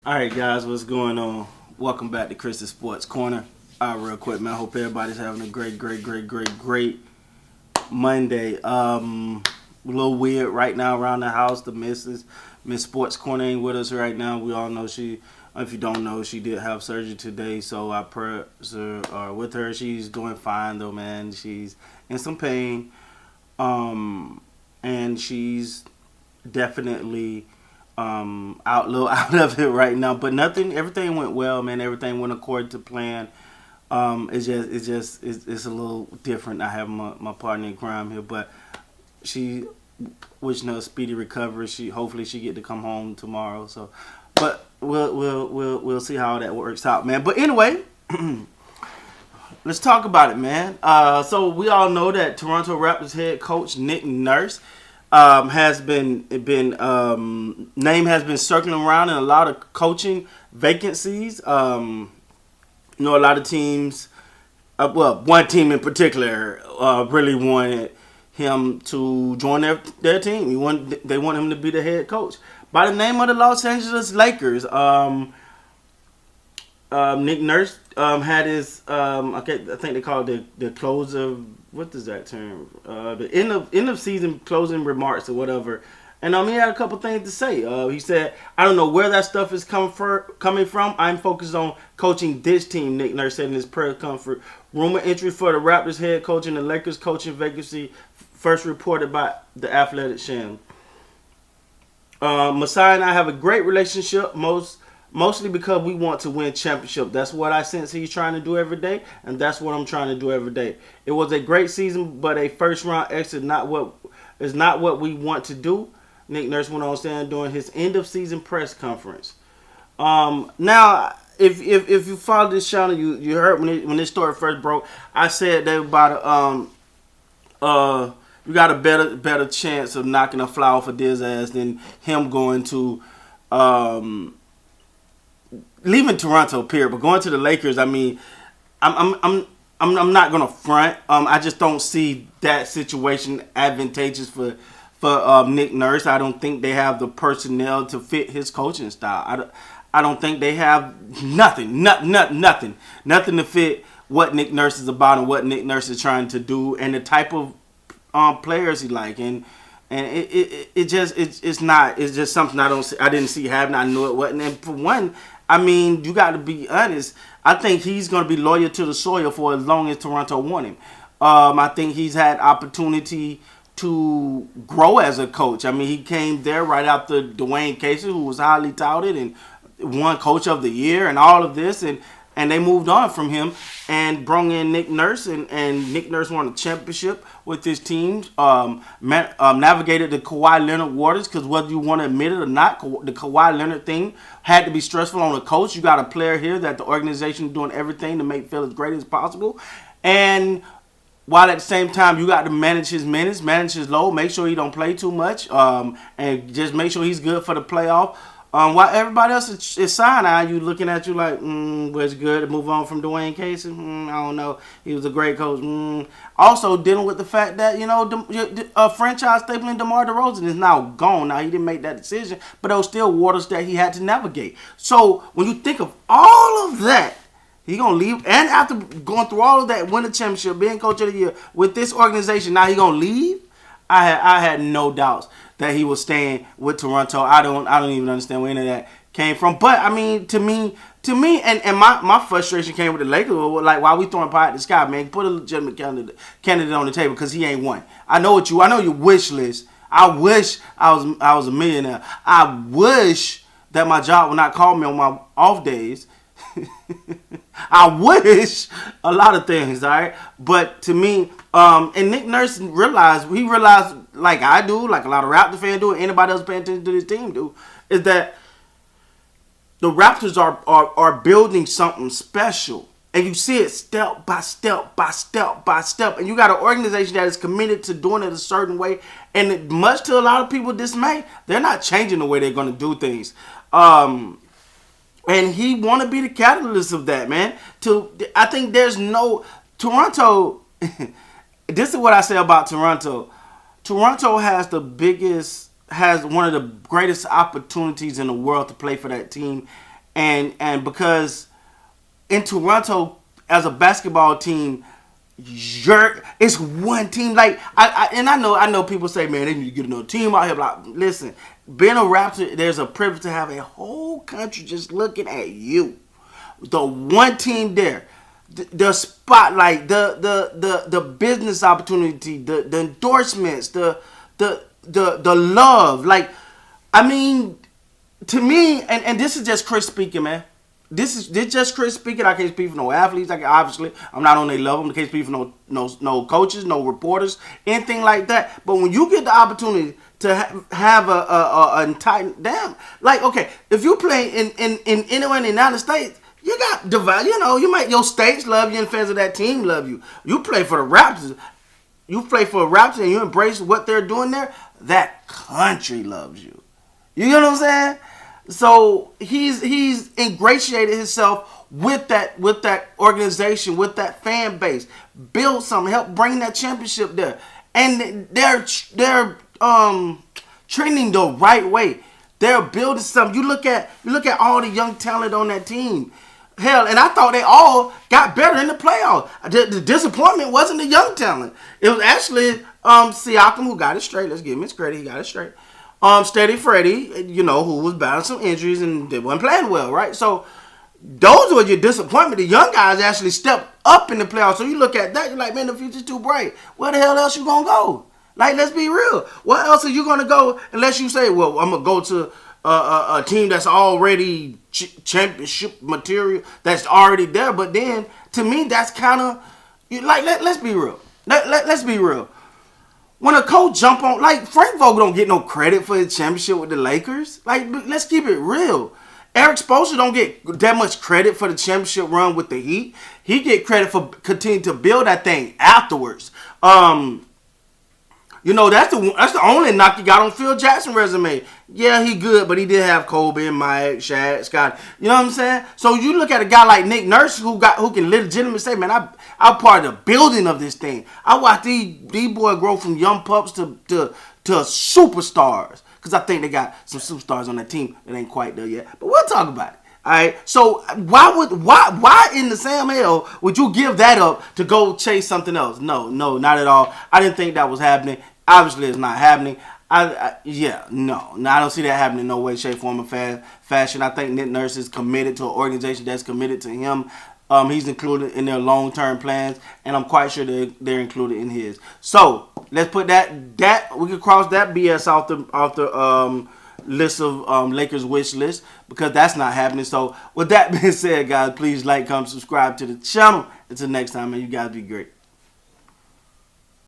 All right, guys, what's going on? Welcome back to Chris's Sports Corner. Real quick, man. I hope everybody's having a great Monday. A little weird right now around the house. The Miss Sports Corner ain't with us right now. We all know she. If you don't know, she did have surgery today, so our prayers are with her. She's doing fine though, man. She's in some pain, and she's definitely out of it right now. But everything went well, man. Everything went according to plan. It's a little different. I have my partner in crime here, but she wishing her a speedy recovery. Hopefully she get to come home tomorrow. So, but we'll see how that works out, man. But anyway, let's talk about it, man. So we all know that Toronto Raptors head coach Nick Nurse has been name has been circling around in a lot of coaching vacancies. A lot of teams, one team in particular, really wanted him to join their team. They want him to be the head coach. By the name of the Los Angeles Lakers, Nick Nurse had his I think they call it the close of, what is that term? The end of season closing remarks or whatever. And he had a couple things to say. He said, "I don't know where that stuff is coming from. I'm focused on coaching this team." Nick Nurse said in his press conference. Rumor entry for the Raptors head coach and the Lakers coaching vacancy first reported by the Athletic Channel. Masai and I have a great relationship, mostly because we want to win championship. That's what I sense he's trying to do every day, and that's what I'm trying to do every day. It was a great season, but a first round exit is not what we want to do. Nick Nurse went on saying during his end of season press conference. Now, if you follow this channel, you heard when this story first broke, I said they were about you got a better chance of knocking a fly off of Diz's ass than him going to leaving Toronto, period. But going to the Lakers, I mean, I'm not gonna front. I just don't see that situation advantageous for Nick Nurse. I don't think they have the personnel to fit his coaching style. I don't think they have nothing to fit what Nick Nurse is about and what Nick Nurse is trying to do and the type of players he like. And it's just something I didn't see happening. I knew it wasn't. And for one, I mean, you got to be honest. I think he's going to be loyal to the soil for as long as Toronto want him. I think he's had opportunity to grow as a coach. I mean, he came there right after Dwayne Casey, who was highly touted and won Coach of the Year and all of this, and they moved on from him and brought in Nick Nurse, and Nick Nurse won a championship with his team, navigated the Kawhi Leonard waters, because whether you want to admit it or not, the Kawhi Leonard thing had to be stressful on a coach. You got a player here that the organization is doing everything to make feel as great as possible, and while at the same time you got to manage his minutes, manage his load, make sure he don't play too much, and just make sure he's good for the playoff. While everybody else is side-eyeing you, looking at you like, was good to move on from Dwayne Casey? I don't know. He was a great coach. Also dealing with the fact that, franchise stapling DeMar DeRozan is now gone. Now, he didn't make that decision, but there was still waters that he had to navigate. So when you think of all of that, he gonna leave, and after going through all of that, win the championship, being coach of the year with this organization, now he gonna leave. I had no doubts that he was staying with Toronto. I don't even understand where any of that came from. But I mean, to me, and my frustration came with the Lakers. Like, why we throwing pie at the sky, man? Put a legitimate candidate on the table because he ain't one. I know your wish list. I wish I was a millionaire. I wish that my job would not call me on my off days. I wish a lot of things, all right? But to me, and Nick Nurse realized, like I do, like a lot of Raptor fans do, anybody else paying attention to this team do, is that the Raptors are building something special. And you see it step by step by step by step. And you got an organization that is committed to doing it a certain way. And much to a lot of people's dismay, they're not changing the way they're going to do things. And he want to be the catalyst of that, man. I think there's no Toronto. This is what I say about Toronto. Toronto has one of the greatest opportunities in the world to play for that team, and because in Toronto as a basketball team, it's one team. Like I know people say, man, they need to get another team out here. But listen, being a Raptor, there's a privilege to have a whole country just looking at you. The one team there, the spotlight, the business opportunity, the endorsements, the love. Like, I mean, to me, and this is just Chris speaking, man. This just Chris speaking. I can't speak for no athletes. Obviously I'm not on their level. I can't speak for no coaches, no reporters, anything like that. But when you get the opportunity to have a entire damn, like, okay, if you play in anywhere in the United States, you got divide. Your states love you and fans of that team love you. You play for the Raptors. You play for the Raptors and you embrace what they're doing there. That country loves you. You know what I'm saying? So he's ingratiated himself with that organization, with that fan base, build something, help bring that championship there, and they're trending the right way. They're building something. You look at all the young talent on that team. Hell, and I thought they all got better in the playoffs. The disappointment wasn't the young talent. It was actually Siakam who got it straight. Let's give him his credit. He got it straight. Steady Freddie, who was battling some injuries and they weren't playing well, right? So those were your disappointment. The young guys actually stepped up in the playoffs. So you look at that, you're like, man, the future's too bright. Where the hell else you gonna go? Like, let's be real. Where else are you gonna go unless you say, well, I'm gonna go to a team that's already championship material, that's already there. But then, to me, that's kind of like, let's be real. Let's be real. When a coach jump on, like, Frank Vogel don't get no credit for his championship with the Lakers. Like, let's keep it real. Eric Spoelstra don't get that much credit for the championship run with the Heat. He get credit for continuing to build that thing afterwards. That's the only knock you got on Phil Jackson's resume. Yeah, he good, but he did have Kobe and Mike, Shaq, Scott. You know what I'm saying? So you look at a guy like Nick Nurse who can legitimately say, man, I'm part of the building of this thing. I watched these boys grow from young pups to superstars. Because I think they got some superstars on that team that ain't quite there yet. But we'll talk about it. All right. So why in the Sam hell would you give that up to go chase something else? No, not at all. I didn't think that was happening. Obviously, it's not happening. I don't see that happening in no way, shape, form, or fashion. I think Nick Nurse is committed to an organization that's committed to him. He's included in their long-term plans, and I'm quite sure they're included in his. So let's put that we can cross that BS off the list of Lakers wish list, because that's not happening. So with that being said, guys, please like, comment, subscribe to the channel. Until next time, man, you guys be great.